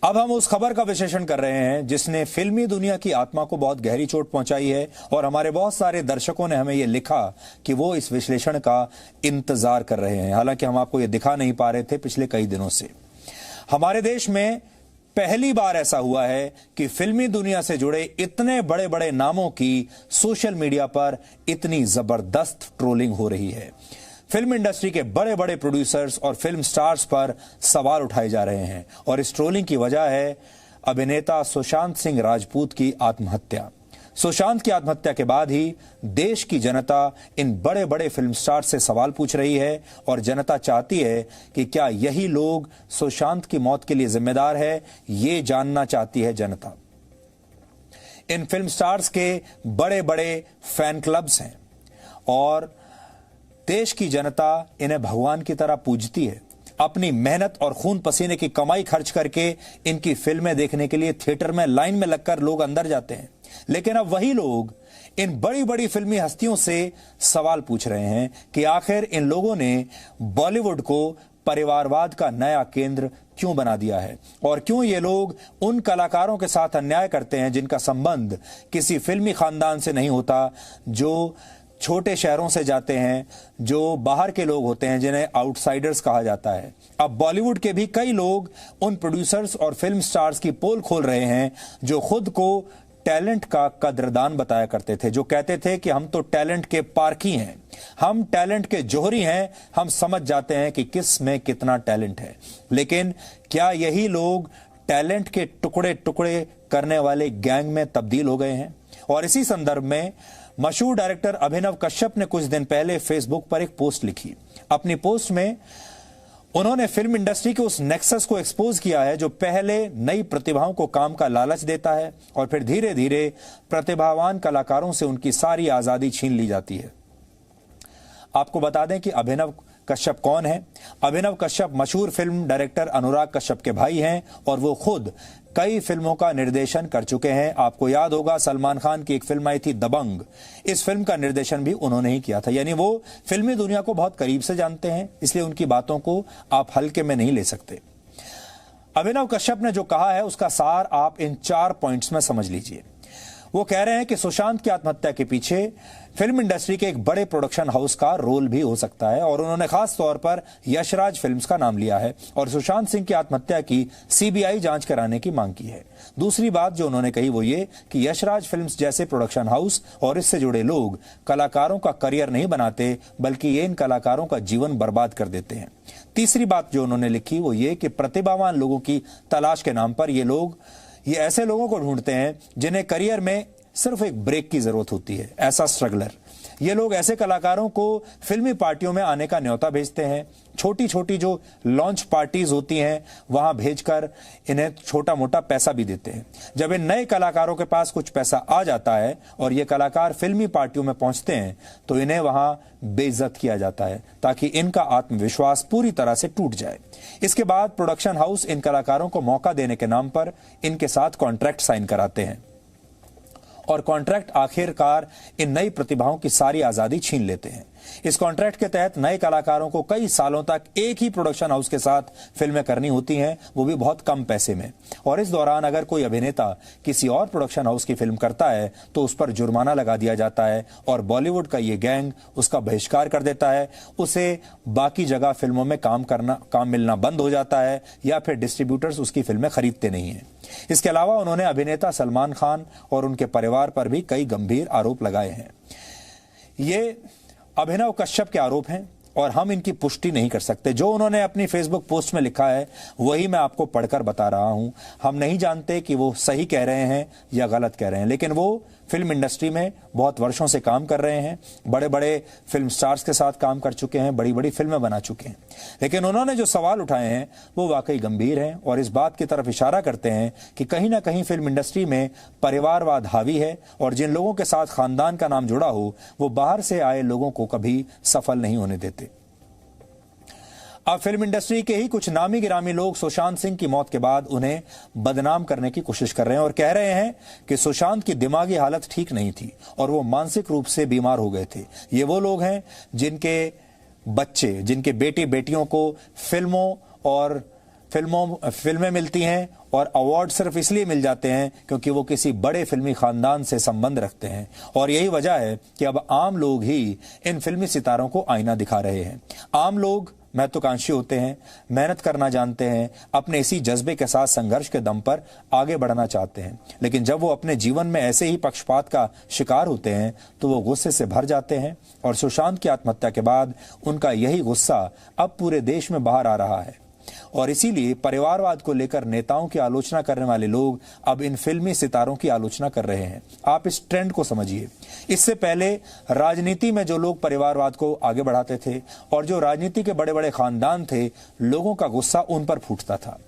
अब हम उस खबर का विश्लेषण कर रहे हैं जिसने फिल्मी दुनिया की आत्मा को बहुत गहरी चोट पहुंचाई है और हमारे बहुत सारे दर्शकों ने हमें यह लिखा कि वो इस विश्लेषण का इंतजार कर रहे हैं। हालांकि हम आपको ये दिखा नहीं पा रहे थे पिछले कई दिनों से। हमारे देश में पहली बार ऐसा हुआ है कि फिल्मी दुनिया से जुड़े इतने बड़े बड़े नामों की सोशल मीडिया पर इतनी जबरदस्त ट्रोलिंग हो रही है। फिल्म इंडस्ट्री के बड़े बड़े प्रोड्यूसर्स और फिल्म स्टार्स पर सवाल उठाए जा रहे हैं और इस ट्रोलिंग की वजह है अभिनेता सुशांत सिंह राजपूत की आत्महत्या। सुशांत की आत्महत्या के बाद ही देश की जनता इन बड़े बड़े फिल्म स्टार से सवाल पूछ रही है और जनता चाहती है कि क्या यही लोग सुशांत की मौत के लिए जिम्मेदार है, ये जानना चाहती है जनता। इन फिल्म स्टार्स के बड़े बड़े फैन क्लब्स हैं और देश की जनता इन्हें भगवान की तरह पूजती है। अपनी मेहनत और खून पसीने की कमाई खर्च करके इनकी फिल्में देखने के लिए थिएटर में लाइन में लगकर लोग अंदर जाते हैं। लेकिन अब वही लोग इन बड़ी बड़ी फिल्मी हस्तियों से सवाल पूछ रहे हैं कि आखिर इन लोगों ने बॉलीवुड को परिवारवाद का नया केंद्र क्यों बना दिया है और क्यों ये लोग उन कलाकारों के साथ अन्याय करते हैं जिनका संबंध किसी फिल्मी खानदान से नहीं होता, जो छोटे शहरों से जाते हैं, जो बाहर के लोग होते हैं जिन्हें आउटसाइडर्स कहा जाता है। अब बॉलीवुड के भी कई लोग उन प्रोड्यूसर्स और फिल्म स्टार्स की पोल खोल रहे हैं जो खुद को टैलेंट का कद्रदान बताया करते थे, जो कहते थे कि हम तो टैलेंट के पारखी हैं, हम टैलेंट के जोहरी हैं, हम समझ जाते हैं कि किस में कितना टैलेंट है। लेकिन क्या यही लोग टैलेंट के टुकड़े टुकड़े करने वाले गैंग में तब्दील हो गए हैं? और इसी संदर्भ में मशहूर डायरेक्टर अभिनव कश्यप ने कुछ दिन पहले फेसबुक पर एक पोस्ट लिखी। अपनी पोस्ट में उन्होंने फिल्म इंडस्ट्री के उस नेक्सस को एक्सपोज किया है जो पहले नई प्रतिभाओं को काम का लालच देता है और फिर धीरे धीरे प्रतिभावान कलाकारों से उनकी सारी आजादी छीन ली जाती है। आपको बता दें कि अभिनव कश्यप कौन है। अभिनव कश्यप मशहूर फिल्म डायरेक्टर अनुराग कश्यप के भाई हैं और वो खुद कई फिल्मों का निर्देशन कर चुके हैं। आपको याद होगा सलमान खान की एक फिल्म आई थी दबंग, इस फिल्म का निर्देशन भी उन्होंने ही किया था। यानी वो फिल्मी दुनिया को बहुत करीब से जानते हैं, इसलिए उनकी बातों को आप हल्के में नहीं ले सकते। अभिनव कश्यप ने जो कहा है उसका सार आप इन 4 पॉइंट्स में समझ लीजिए। वो कह रहे हैं कि सुशांत की आत्महत्या के पीछे फिल्म इंडस्ट्री के एक बड़े प्रोडक्शन हाउस का रोल भी हो सकता है और उन्होंने खास तौर पर यशराज फिल्म्स का नाम लिया है और सुशांत सिंह की आत्महत्या की सीबीआई जांच कराने की मांग की है। दूसरी बात जो उन्होंने कही वो ये कि यशराज फिल्म्स जैसे प्रोडक्शन हाउस और इससे जुड़े लोग कलाकारों का करियर नहीं बनाते बल्कि ये इन कलाकारों का जीवन बर्बाद कर देते हैं। तीसरी बात जो उन्होंने लिखी वो ये कि प्रतिभावान लोगों की तलाश के नाम पर ये ऐसे लोगों को ढूंढते हैं जिन्हें करियर में सिर्फ एक ब्रेक की जरूरत होती है, ऐसा स्ट्रगलर। ये लोग ऐसे कलाकारों को फिल्मी पार्टियों में आने का न्योता भेजते हैं। छोटी छोटी जो लॉन्च पार्टीज होती हैं वहां भेजकर इन्हें छोटा मोटा पैसा भी देते हैं। जब इन नए कलाकारों के पास कुछ पैसा आ जाता है और ये कलाकार फिल्मी पार्टियों में पहुंचते हैं तो इन्हें वहां बेइज्जत किया जाता है ताकि इनका आत्मविश्वास पूरी तरह से टूट जाए। इसके बाद प्रोडक्शन हाउस इन कलाकारों को मौका देने के नाम पर इनके साथ कॉन्ट्रैक्ट साइन कराते हैं और कॉन्ट्रैक्ट आखिरकार इन नई प्रतिभाओं की सारी आजादी छीन लेते हैं। इस कॉन्ट्रैक्ट के तहत नए कलाकारों को कई सालों तक एक ही प्रोडक्शन हाउस के साथ फिल्में करनी होती हैं, वो भी बहुत कम पैसे में। और इस दौरान अगर कोई अभिनेता किसी और प्रोडक्शन हाउस की फिल्म करता है तो उस पर जुर्माना लगा दिया जाता है और बॉलीवुड का ये गैंग उसका बहिष्कार कर देता है। उसे बाकी जगह फिल्मों में काम मिलना बंद हो जाता है या फिर डिस्ट्रीब्यूटर्स उसकी फिल्में खरीदते नहीं हैं। इसके अलावा उन्होंने अभिनेता सलमान खान और उनके परिवार पर भी कई गंभीर आरोप लगाए हैं। ये अभिनव कश्यप के आरोप हैं और हम इनकी पुष्टि नहीं कर सकते। जो उन्होंने अपनी फेसबुक पोस्ट में लिखा है वही मैं आपको पढ़कर बता रहा हूं। हम नहीं जानते कि वो सही कह रहे हैं या गलत कह रहे हैं, लेकिन वो फिल्म इंडस्ट्री में बहुत वर्षों से काम कर रहे हैं, बड़े बड़े फिल्म स्टार्स के साथ काम कर चुके हैं, बड़ी बड़ी फिल्में बना चुके हैं। लेकिन उन्होंने जो सवाल उठाए हैं वो वाकई गंभीर हैं और इस बात की तरफ इशारा करते हैं कि कहीं ना कहीं फिल्म इंडस्ट्री में परिवारवाद हावी है और जिन लोगों के साथ खानदान का नाम जुड़ा हो वो बाहर से आए लोगों को कभी सफल नहीं होने देते। अब फिल्म इंडस्ट्री के ही कुछ नामी गिरामी लोग सुशांत सिंह की मौत के बाद उन्हें बदनाम करने की कोशिश कर रहे हैं और कह रहे हैं कि सुशांत की दिमागी हालत ठीक नहीं थी और वो मानसिक रूप से बीमार हो गए थे। ये वो लोग हैं जिनके बच्चे, जिनके बेटे बेटियों को फिल्मों और फिल्में मिलती हैं और अवार्ड सिर्फ इसलिए मिल जाते हैं क्योंकि वो किसी बड़े फिल्मी खानदान से संबंध रखते हैं। और यही वजह है कि अब आम लोग ही इन फिल्मी सितारों को आईना दिखा रहे हैं। आम लोग महत्वाकांक्षी होते हैं, मेहनत करना जानते हैं, अपने इसी जज्बे के साथ संघर्ष के दम पर आगे बढ़ना चाहते हैं। लेकिन जब वो अपने जीवन में ऐसे ही पक्षपात का शिकार होते हैं तो वो गुस्से से भर जाते हैं। और सुशांत की आत्महत्या के बाद उनका यही गुस्सा अब पूरे देश में बाहर आ रहा है। और इसीलिए परिवारवाद को लेकर नेताओं की आलोचना करने वाले लोग अब इन फिल्मी सितारों की आलोचना कर रहे हैं। आप इस ट्रेंड को समझिए। इससे पहले राजनीति में जो लोग परिवारवाद को आगे बढ़ाते थे और जो राजनीति के बड़े बड़े खानदान थे, लोगों का गुस्सा उन पर फूटता था।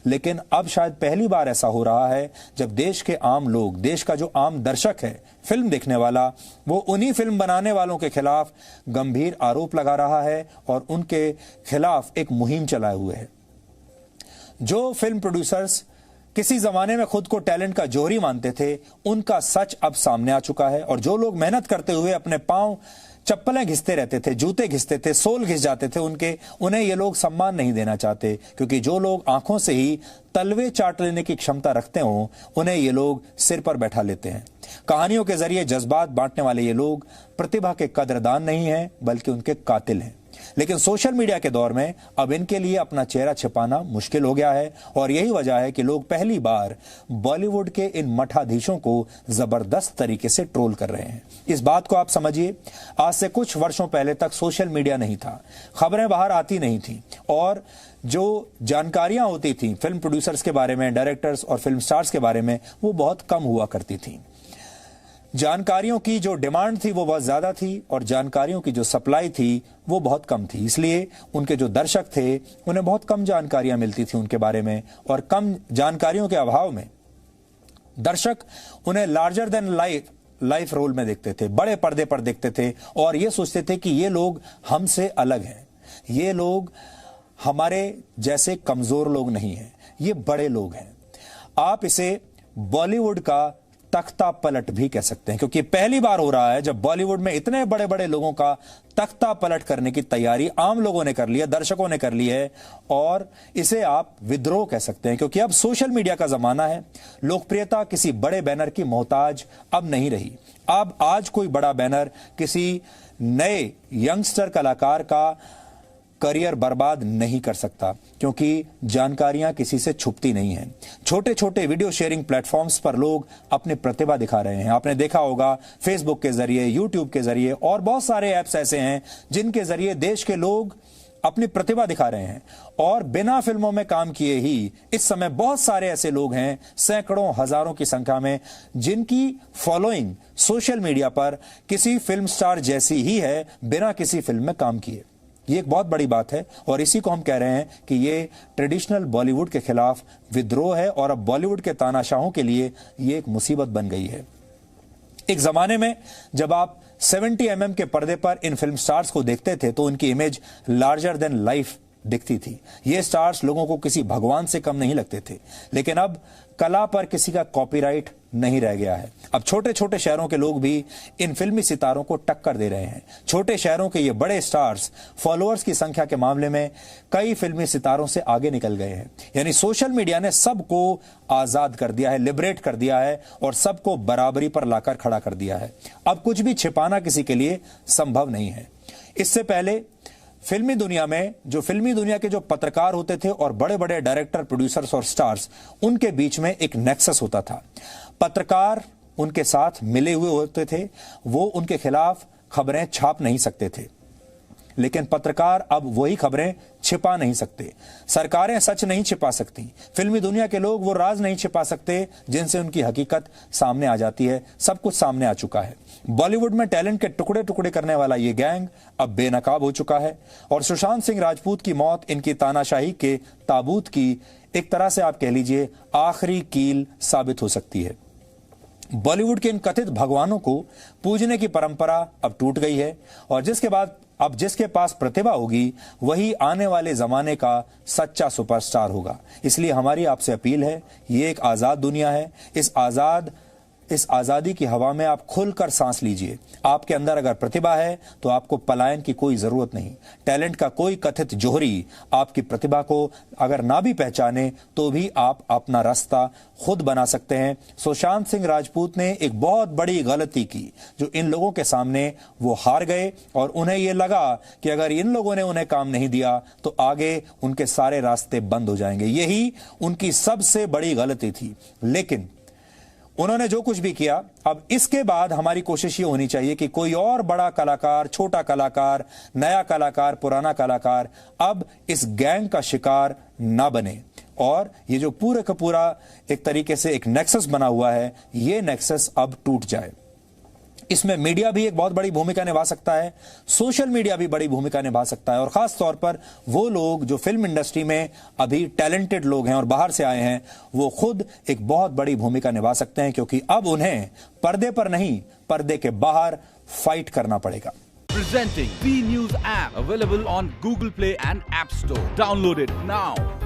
लेकिन अब शायद पहली बार ऐसा हो रहा है जब देश के आम लोग, देश का जो आम दर्शक है, फिल्म देखने वाला, वो उन्हीं फिल्म बनाने वालों के खिलाफ गंभीर आरोप लगा रहा है और उनके खिलाफ एक मुहिम चलाए हुए है। जो फिल्म प्रोड्यूसर्स किसी जमाने में खुद को टैलेंट का जौहरी मानते थे, उनका सच अब सामने आ चुका है। और जो लोग मेहनत करते हुए अपने पांव चप्पलें घिसते रहते थे, जूते घिसते थे, सोल घिस जाते थे, उन्हें ये लोग सम्मान नहीं देना चाहते। क्योंकि जो लोग आंखों से ही तलवे चाट लेने की क्षमता रखते हों, उन्हें ये लोग सिर पर बैठा लेते हैं। कहानियों के जरिए जज्बात बांटने वाले ये लोग प्रतिभा के कदरदान नहीं हैं, बल्कि उनके कातिल हैं। लेकिन सोशल मीडिया के दौर में अब इनके लिए अपना चेहरा छिपाना मुश्किल हो गया है। और यही वजह है कि लोग पहली बार बॉलीवुड के इन मठाधीशों को जबरदस्त तरीके से ट्रोल कर रहे हैं। इस बात को आप समझिए, आज से कुछ वर्षों पहले तक सोशल मीडिया नहीं था, खबरें बाहर आती नहीं थी और जो जानकारियां होती थी फिल्म प्रोड्यूसर्स के बारे में, डायरेक्टर्स और फिल्म स्टार्स के बारे में, वो बहुत कम हुआ करती थी। जानकारियों की जो डिमांड थी वो बहुत ज्यादा थी और जानकारियों की जो सप्लाई थी वो बहुत कम थी। इसलिए उनके जो दर्शक थे, उन्हें बहुत कम जानकारियां मिलती थी उनके बारे में। और कम जानकारियों के अभाव में दर्शक उन्हें लार्जर देन लाइफ रोल में देखते थे, बड़े पर्दे पर देखते थे और ये सोचते थे कि ये लोग हमसे अलग हैं, ये लोग हमारे जैसे कमजोर लोग नहीं हैं, ये बड़े लोग हैं। आप इसे बॉलीवुड का तख्ता पलट भी कह सकते हैं, क्योंकि पहली बार हो रहा है जब बॉलीवुड में इतने बड़े बड़े लोगों का तख्ता पलट करने की तैयारी आम लोगों ने कर ली है, दर्शकों ने कर ली है। और इसे आप विद्रोह कह सकते हैं, क्योंकि अब सोशल मीडिया का जमाना है। लोकप्रियता किसी बड़े बैनर की मोहताज अब नहीं रही। अब आज कोई बड़ा बैनर किसी नए यंगस्टर कलाकार का करियर बर्बाद नहीं कर सकता, क्योंकि जानकारियां किसी से छुपती नहीं हैं। छोटे छोटे वीडियो शेयरिंग प्लेटफॉर्म्स पर लोग अपनी प्रतिभा दिखा रहे हैं। आपने देखा होगा फेसबुक के जरिए, यूट्यूब के जरिए और बहुत सारे ऐप्स ऐसे हैं जिनके जरिए देश के लोग अपनी प्रतिभा दिखा रहे हैं। और बिना फिल्मों में काम किए ही इस समय बहुत सारे ऐसे लोग हैं, सैकड़ों हजारों की संख्या में, जिनकी फॉलोइंग सोशल मीडिया पर किसी फिल्म स्टार जैसी ही है, बिना किसी फिल्म में काम किए। ये एक बहुत बड़ी बात है और इसी को हम कह रहे हैं कि ये ट्रेडिशनल बॉलीवुड के खिलाफ विद्रोह है और अब बॉलीवुड के तानाशाहों के लिए ये एक मुसीबत बन गई है। एक जमाने में जब आप 70 mm के पर्दे पर इन फिल्म स्टार्स को देखते थे तो उनकी इमेज लार्जर देन लाइफ दिखती थी। ये स्टार्स लोगों को किसी भगवान से कम नहीं लगते थे। लेकिन अब कला पर किसी का कॉपीराइट नहीं रह गया है। अब छोटे छोटे शहरों के लोग भी इन फिल्मी सितारों को टक्कर दे रहे हैं। छोटे शहरों के ये बड़े स्टार्स फॉलोअर्स की संख्या के मामले में कई फिल्मी सितारों से आगे निकल गए हैं। यानी सोशल मीडिया ने सबको आजाद कर दिया है, लिबरेट कर दिया है और सबको बराबरी पर लाकर खड़ा कर दिया है। अब कुछ भी छिपाना किसी के लिए संभव नहीं है। इससे पहले फिल्मी दुनिया के जो पत्रकार होते थे और बड़े बड़े डायरेक्टर, प्रोड्यूसर्स और स्टार्स, उनके बीच में एक नेक्सस होता था। पत्रकार उनके साथ मिले हुए होते थे, वो उनके खिलाफ खबरें छाप नहीं सकते थे। लेकिन पत्रकार अब वही खबरें छिपा नहीं सकते। सरकारें सच नहीं छिपा सकती। फिल्मी दुनिया के लोग वो राज नहीं छिपा सकते जिनसे उनकी हकीकत सामने आ जाती है। सब कुछ सामने आ चुका है। बॉलीवुड में टैलेंट के टुकड़े टुकड़े करने वाला ये गैंग अब बेनकाब हो चुका है और सुशांत सिंह राजपूत की मौत इनकी तानाशाही के ताबूत की एक तरह से आप कह लीजिए आखिरी कील साबित हो सकती है। बॉलीवुड के इन कथित भगवानों को पूजने की परंपरा अब टूट गई है और जिसके पास प्रतिभा होगी वही आने वाले जमाने का सच्चा सुपरस्टार होगा। इसलिए हमारी आपसे अपील है, ये एक आजाद दुनिया है। इस आजाद इस आजादी की हवा में आप खुलकर सांस लीजिए। आपके अंदर अगर प्रतिभा है तो आपको पलायन की कोई जरूरत नहीं। टैलेंट का कोई कथित जोहरी आपकी प्रतिभा को अगर ना भी पहचाने तो भी आप अपना रास्ता खुद बना सकते हैं। सुशांत सिंह राजपूत ने एक बहुत बड़ी गलती की जो इन लोगों के सामने वो हार गए और उन्हें यह लगा कि अगर इन लोगों ने उन्हें काम नहीं दिया तो आगे उनके सारे रास्ते बंद हो जाएंगे। यही उनकी सबसे बड़ी गलती थी। लेकिन उन्होंने जो कुछ भी किया, अब इसके बाद हमारी कोशिश ये होनी चाहिए कि कोई और बड़ा कलाकार, छोटा कलाकार, नया कलाकार, पुराना कलाकार अब इस गैंग का शिकार ना बने और ये जो पूरे का पूरा एक तरीके से एक नेक्सस बना हुआ है, ये नेक्सस अब टूट जाए। इसमें मीडिया भी एक बहुत बड़ी भूमिका निभा सकता है, सोशल मीडिया भी बड़ी भूमिका निभा सकता है और खास तौर पर वो लोग जो फिल्म इंडस्ट्री में अभी टैलेंटेड लोग हैं और बाहर से आए हैं, वो खुद एक बहुत बड़ी भूमिका निभा सकते हैं क्योंकि अब उन्हें पर्दे पर नहीं, पर्दे के बाहर फाइट करना पड़ेगा। Presenting B News app available on Google Play and App Store. Download it now.